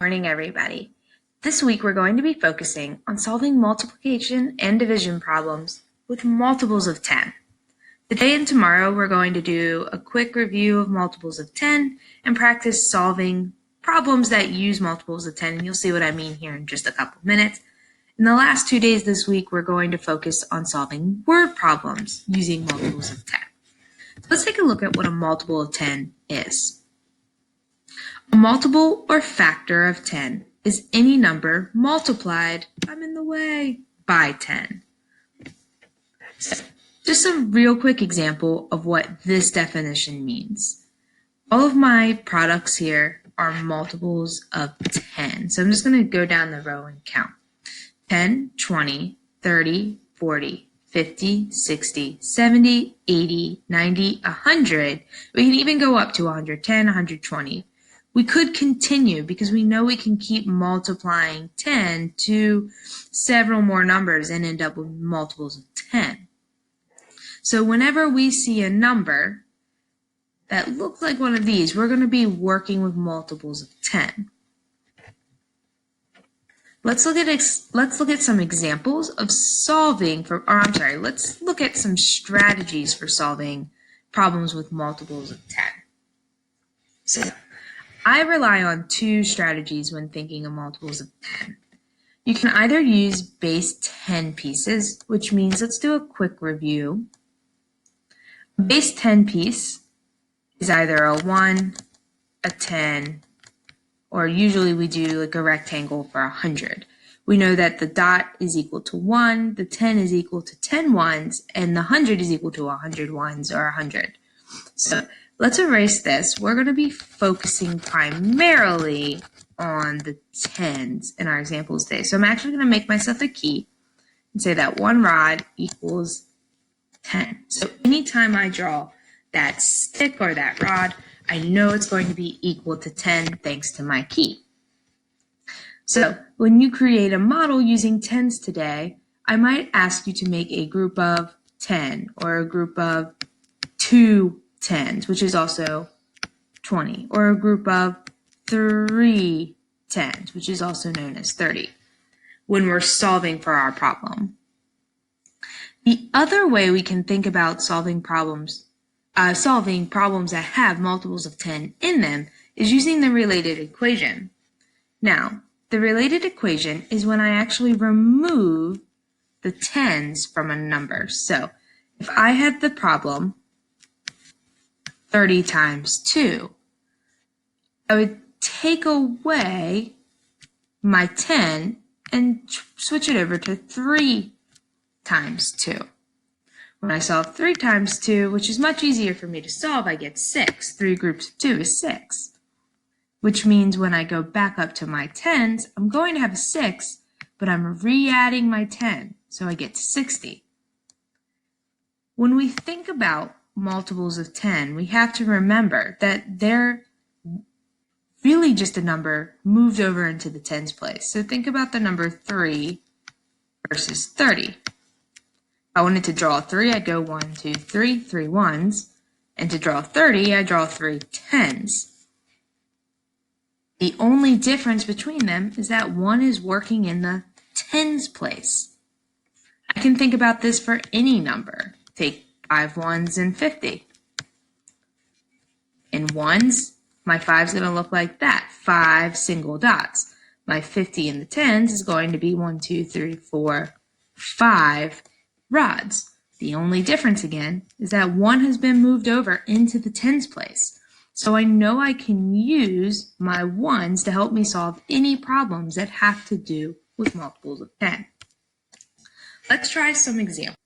Morning, everybody. This week we're going to be focusing on solving multiplication and division problems with multiples of 10. Today and tomorrow we're going to do a quick review of multiples of 10 and practice solving problems that use multiples of 10, and you'll see what I mean here in just a couple of minutes. In the last 2 days this week we're going to focus on solving word problems using multiples of 10. So let's take a look at what a multiple of 10 is. A multiple or factor of 10 is any number multiplied, I'm in the way, by 10. So, just a real quick example of what this definition means. All of my products here are multiples of 10. So I'm just going to go down the row and count. 10, 20, 30, 40, 50, 60, 70, 80, 90, 100. We can even go up to 110, 120. We could continue because we know we can keep multiplying 10 to several more numbers and end up with multiples of 10. So whenever we see a number that looks like one of these, we're going to be working with multiples of 10. Let's look at some examples of solving let's look at some strategies for solving problems with multiples of 10. So I rely on two strategies when thinking of multiples of 10. You can either use base 10 pieces, which means, let's do a quick review. A base 10 piece is either a 1, a 10, or usually we do like a rectangle for 100. We know that the dot is equal to 1, the 10 is equal to 10 ones, and the 100 is equal to 100 ones or 100. So let's erase this. We're going to be focusing primarily on the tens in our examples today. So I'm actually going to make myself a key and say that 1 rod equals 10. So anytime I draw that stick or that rod, I know it's going to be equal to 10 thanks to my key. So when you create a model using tens today, I might ask you to make a group of 10 or a group of 2 tens, which is also 20, or a group of 3 tens, which is also known as 30, when we're solving for our problem. The other way we can think about solving problems that have multiples of 10 in them is using the related equation. Now, the related equation is when I actually remove the tens from a number. So if I had the problem 30 times 2, I would take away my 10 and switch it over to 3 times 2. When I solve 3 times 2, which is much easier for me to solve, I get 6. 3 groups of 2 is 6. Which means when I go back up to my tens, I'm going to have a 6, but I'm re-adding my 10, so I get to 60. When we think about multiples of 10, we have to remember that they're really just a number moved over into the tens place. So think about the number 3 versus 30. If I wanted to draw a 3, I'd go 1, 2, 3, 3 ones. And to draw 30, I draw 3 tens. The only difference between them is that one is working in the tens place. I can think about this for any number. Take 5 ones and 50. In ones, my 5 is going to look like that, 5 single dots. My 50 in the tens is going to be 1, 2, 3, 4, 5 rods. The only difference again is that 1 has been moved over into the tens place. So I know I can use my ones to help me solve any problems that have to do with multiples of 10. Let's try some examples.